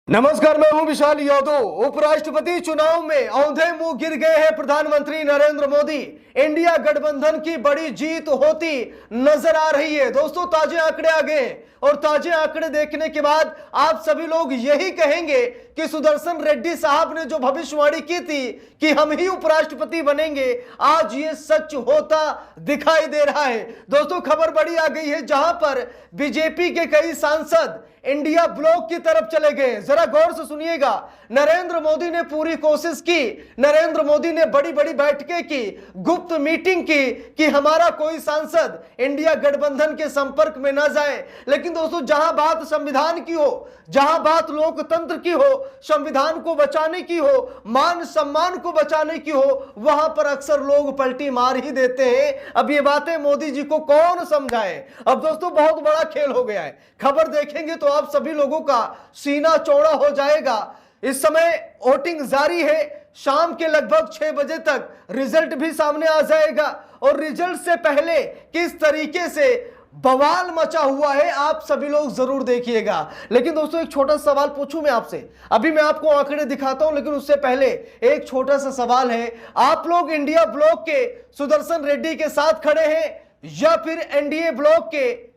नमस्कार, मैं हूं विशाल यादव। उपराष्ट्रपति चुनाव में औंधे मुंह गिर गए हैं प्रधानमंत्री नरेंद्र मोदी। इंडिया गठबंधन की बड़ी जीत होती नजर आ रही है। दोस्तों, ताजे आंकड़े आ गए और ताजे आंकड़े देखने के बाद आप सभी लोग यही कहेंगे कि सुदर्शन रेड्डी साहब ने जो भविष्यवाणी की थी कि हम ही उपराष्ट्रपति बनेंगे, आज ये सच होता दिखाई दे रहा है। दोस्तों, खबर बड़ी आ गई है जहां पर बीजेपी के कई सांसद इंडिया ब्लॉक की तरफ चले गए। जरा गौर से सुनिएगा। नरेंद्र मोदी ने पूरी कोशिश की, नरेंद्र मोदी ने बड़ी बड़ी बैठकें की, गुप्त मीटिंग की कि हमारा कोई सांसद इंडिया गठबंधन के संपर्क में ना जाए। लेकिन दोस्तों, जहां बात संविधान की हो, जहां बात लोकतंत्र की हो, संविधान को बचाने की हो, मान सम्मान को बचाने की हो, वहां पर अक्सर लोग पलटी मार ही देते हैं। अब ये बातें मोदी जी को कौन समझाए। अब दोस्तों, बहुत बड़ा खेल हो गया है। खबर देखेंगे तो आप सभी लोगों का सीना चौड़ा हो जाएगा। इस समय वोटिंग जारी है। शाम के लगभग 6 बजे तक रिजल्ट भी सामने आ जाएगा और रिजल्ट से पहले किस तरीके से बवाल मचा हुआ है आप सभी लोग जरूर देखिएगा। लेकिन दोस्तों, एक छोटा सवाल पूछूं मैं आपसे। अभी मैं आपको आंकड़े दिखाता हूं, लेकिन उससे पहले एक छोटा सा सवाल है। आप लोग इंडिया ब्लॉक के सुदर्शन रेड्डी के साथ खड़े हैं या फिर एनडीए ब्लॉक के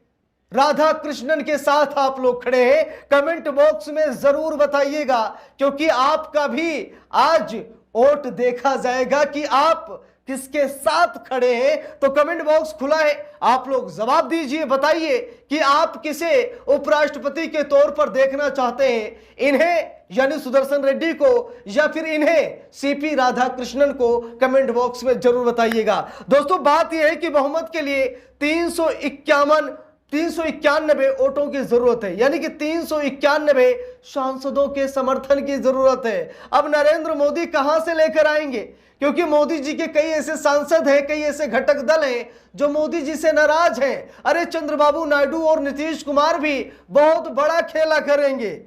राधा कृष्णन के साथ आप लोग खड़े हैं? कमेंट बॉक्स में जरूर बताइएगा, क्योंकि आपका भी आज वोट देखा जाएगा कि आप किसके साथ खड़े हैं। तो कमेंट बॉक्स खुला है, आप लोग जवाब दीजिए, बताइए कि आप किसे उपराष्ट्रपति के तौर पर देखना चाहते हैं, इन्हें यानी सुदर्शन रेड्डी को या फिर इन्हें सीपी राधाकृष्णन को। कमेंट बॉक्स में जरूर बताइएगा। दोस्तों, बात यह है कि बहुमत के लिए 391 वोटों की जरूरत है, यानी कि 391 सांसदों के समर्थन की जरूरत है। अब नरेंद्र मोदी कहां से लेकर आएंगे, क्योंकि मोदी जी के कई ऐसे सांसद हैं, कई ऐसे घटक दल हैं जो मोदी जी से नाराज हैं। अरे, चंद्रबाबू नायडू और नीतीश कुमार भी बहुत बड़ा खेला करेंगे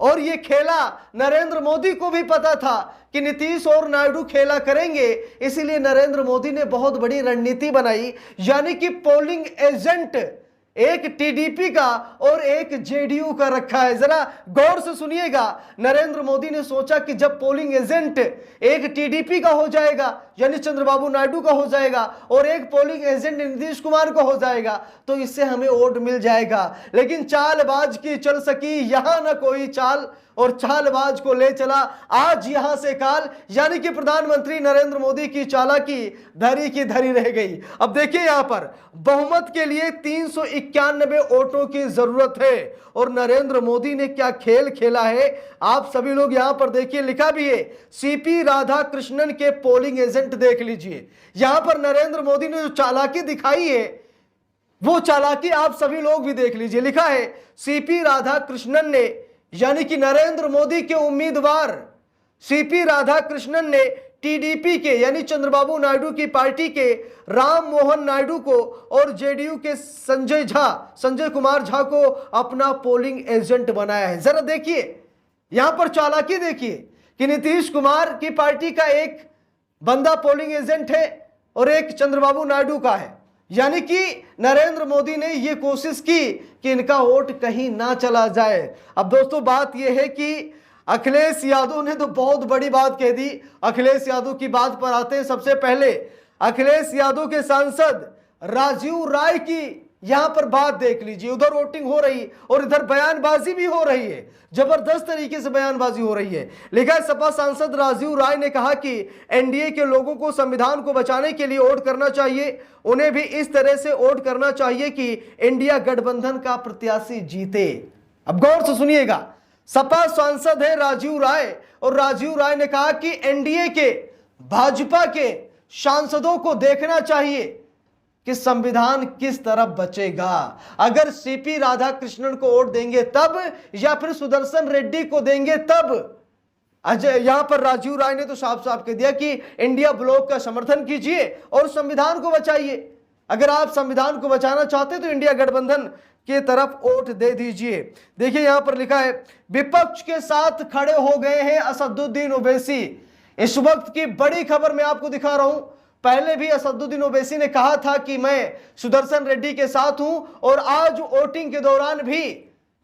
और ये खेला नरेंद्र मोदी को भी पता था कि नीतीश और नायडू खेला करेंगे। इसीलिए नरेंद्र मोदी ने बहुत बड़ी रणनीति बनाई, यानी कि पोलिंग एजेंट एक टीडीपी का और एक जेडीयू का रखा है। जरा गौर से सुनिएगा। नरेंद्र मोदी ने सोचा कि जब पोलिंग एजेंट एक टीडीपी का हो जाएगा, यानी चंद्रबाबू नायडू का हो जाएगा, और एक पोलिंग एजेंट नीतीश कुमार का हो जाएगा, तो इससे हमें वोट मिल जाएगा। लेकिन चालबाज की चल सकी यहां ना कोई चाल, और चालबाज को ले चला आज यहां से काल, यानी कि प्रधानमंत्री नरेंद्र मोदी की चालाकी धरी की धरी रह गई। अब देखिए, यहां पर बहुमत के लिए 391 वोटों की जरूरत है और नरेंद्र मोदी ने क्या खेल खेला है आप सभी लोग यहां पर देखिए। लिखा भी है सीपी राधाकृष्णन के पोलिंग एजेंट। देख लीजिए, यहां पर नरेंद्र मोदी ने जो चालाकी दिखाई है वो चालाकी आप सभी लोग भी देख लीजिए। लिखा है सीपी राधाकृष्णन ने, यानी कि नरेंद्र मोदी के उम्मीदवार सीपी राधाकृष्णन ने टीडीपी के यानी चंद्रबाबू नायडू की पार्टी के राम मोहन नायडू को और जेडीयू के संजय कुमार झा को अपना पोलिंग एजेंट बनाया है। जरा देखिए, यहां पर चालाकी देखिए कि नीतीश कुमार की पार्टी का एक बंदा पोलिंग एजेंट है और एक चंद्रबाबू नायडू का है, यानी कि नरेंद्र मोदी ने यह कोशिश की कि इनका वोट कहीं ना चला जाए। अब दोस्तों, बात यह है कि अखिलेश यादव ने तो बहुत बड़ी बात कह दी। अखिलेश यादव की बात पर आते हैं। सबसे पहले अखिलेश यादव के सांसद राजीव राय की यहां पर बात देख लीजिए। उधर वोटिंग हो रही और इधर बयानबाजी भी हो रही है, जबरदस्त तरीके से बयानबाजी हो रही है। लिखा है सपा सांसद राजीव राय ने कहा कि एनडीए के लोगों को संविधान को बचाने के लिए वोट करना चाहिए, उन्हें भी इस तरह से वोट करना चाहिए कि इंडिया गठबंधन का प्रत्याशी जीते। अब गौर से सुनिएगा, सपा सांसद है राजीव राय और राजीव राय ने कहा कि एनडीए के भाजपा के सांसदों को देखना चाहिए कि संविधान किस तरफ बचेगा। अगर सीपी राधाकृष्णन को वोट देंगे तब या फिर सुदर्शन रेड्डी को देंगे तब। अजय यहां पर राजीव राय ने तो साफ साफ कह दिया कि इंडिया ब्लॉक का समर्थन कीजिए और संविधान को बचाइए। अगर आप संविधान को बचाना चाहते तो इंडिया गठबंधन की तरफ वोट दे दीजिए। देखिए, यहां पर लिखा है विपक्ष के साथ खड़े हो गए हैं असदुद्दीन ओवैसी। इस वक्त की बड़ी खबर मैं आपको दिखा रहा हूं। पहले भी असदुद्दीन ओवैसी ने कहा था कि मैं सुदर्शन रेड्डी के साथ हूं और आज वोटिंग के दौरान भी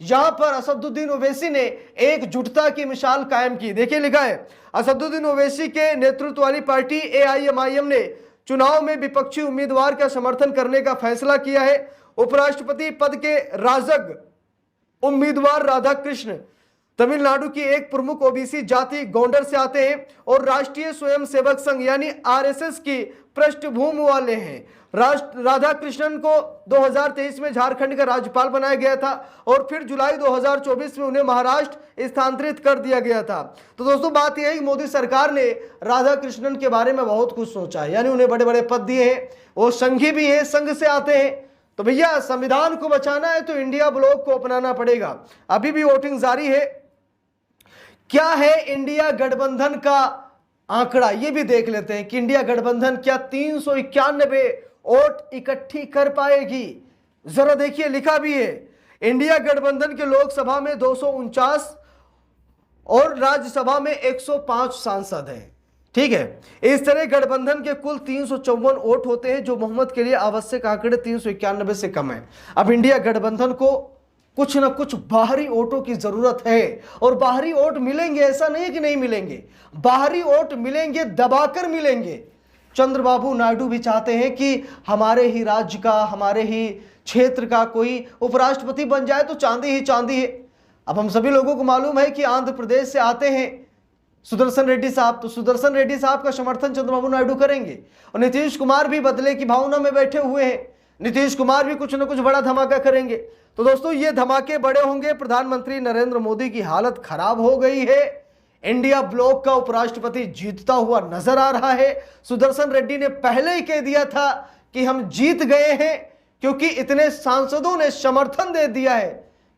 यहां पर असदुद्दीन ओवैसी ने एकजुटता की मिसाल कायम की। देखिए लिखा है, असदुद्दीन ओवैसी के नेतृत्व वाली पार्टी AIMIM ने चुनाव में विपक्षी उम्मीदवार का समर्थन करने का फैसला किया है। उपराष्ट्रपति पद के राजग उम्मीदवार राधाकृष्ण तमिलनाडु की एक प्रमुख ओबीसी जाति गोंडर से आते हैं और राष्ट्रीय स्वयंसेवक संघ यानी RSS की पृष्ठभूमि वाले हैं। राधाकृष्णन को 2023 में झारखंड का राज्यपाल बनाया गया था और फिर जुलाई 2024 में उन्हें महाराष्ट्र स्थानांतरित कर दिया गया था। तो दोस्तों बात यह है कि मोदी सरकार ने राधाकृष्णन के बारे में बहुत कुछ सोचा है, यानी उन्हें बड़े बड़े पद दिए हैं, वो संघी भी है, संघ से आते हैं। तो भैया संविधान को बचाना है तो इंडिया ब्लॉक को अपनाना पड़ेगा। अभी भी वोटिंग जारी है। क्या है इंडिया गठबंधन का आंकड़ा, ये भी देख लेते हैं कि इंडिया गठबंधन क्या 391 वोट इकट्ठी कर पाएगी। जरा देखिए, लिखा भी है इंडिया गठबंधन के लोकसभा में 249 और राज्यसभा में 105 सांसद हैं। ठीक है, इस तरह गठबंधन के कुल 354 वोट होते हैं, जो बहुमत के लिए आवश्यक आंकड़े 391 से कम है। अब इंडिया गठबंधन को कुछ ना कुछ बाहरी वोटों की जरूरत है, और बाहरी वोट मिलेंगे, ऐसा नहीं है कि नहीं मिलेंगे, बाहरी वोट मिलेंगे, दबाकर मिलेंगे। चंद्रबाबू नायडू भी चाहते हैं कि हमारे ही राज्य का, हमारे ही क्षेत्र का कोई उपराष्ट्रपति बन जाए तो चांदी ही चांदी है। अब हम सभी लोगों को मालूम है कि आंध्र प्रदेश से आते हैं सुदर्शन रेड्डी साहब, तो सुदर्शन रेड्डी साहब का समर्थन चंद्रबाबू नायडू करेंगे। और नीतीश कुमार भी बदले की भावना में बैठे हुए हैं, नीतीश कुमार भी कुछ ना कुछ बड़ा धमाका करेंगे। तो दोस्तों ये धमाके बड़े होंगे। प्रधानमंत्री नरेंद्र मोदी की हालत खराब हो गई है। इंडिया ब्लॉक का उपराष्ट्रपति जीतता हुआ नजर आ रहा है। सुदर्शन रेड्डी ने पहले ही कह दिया था कि हम जीत गए हैं, क्योंकि इतने सांसदों ने समर्थन दे दिया है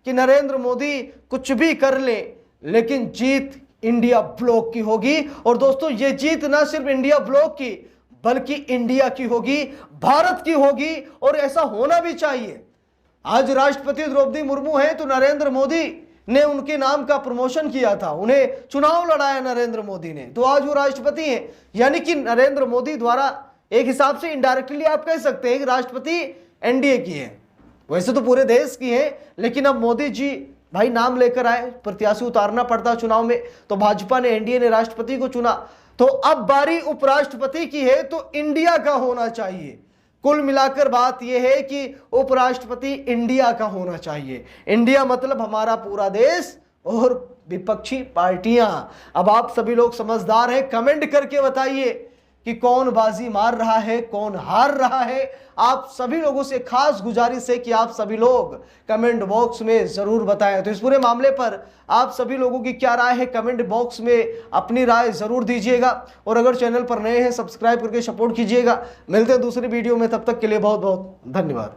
कि नरेंद्र मोदी कुछ भी कर ले, लेकिन जीत इंडिया ब्लॉक की होगी। और दोस्तों ये जीत ना सिर्फ इंडिया ब्लॉक की बल्कि इंडिया की होगी, भारत की होगी, और ऐसा होना भी चाहिए। आज राष्ट्रपति द्रौपदी मुर्मू हैं तो नरेंद्र मोदी ने उनके नाम का प्रमोशन किया था, उन्हें चुनाव लड़ाया नरेंद्र मोदी ने, तो आज वो राष्ट्रपति हैं। यानी कि नरेंद्र मोदी द्वारा एक हिसाब से इनडायरेक्टली आप कह सकते हैं कि राष्ट्रपति एनडीए की है, वैसे तो पूरे देश की है, लेकिन अब मोदी जी भाई नाम लेकर आए, प्रत्याशी उतारना पड़ता चुनाव में, तो भाजपा ने, एनडीए ने राष्ट्रपति को चुना। तो अब बारी उपराष्ट्रपति की है तो इंडिया का होना चाहिए। कुल मिलाकर बात यह है कि उपराष्ट्रपति इंडिया का होना चाहिए। इंडिया मतलब हमारा पूरा देश और विपक्षी पार्टियां। अब आप सभी लोग समझदार हैं, कमेंट करके बताइए कि कौन बाजी मार रहा है, कौन हार रहा है। आप सभी लोगों से खास गुजारिश है कि आप सभी लोग कमेंट बॉक्स में जरूर बताएं। तो इस पूरे मामले पर आप सभी लोगों की क्या राय है, कमेंट बॉक्स में अपनी राय जरूर दीजिएगा। और अगर चैनल पर नए हैं सब्सक्राइब करके सपोर्ट कीजिएगा। मिलते हैं दूसरी वीडियो में, तब तक के लिए बहुत बहुत धन्यवाद।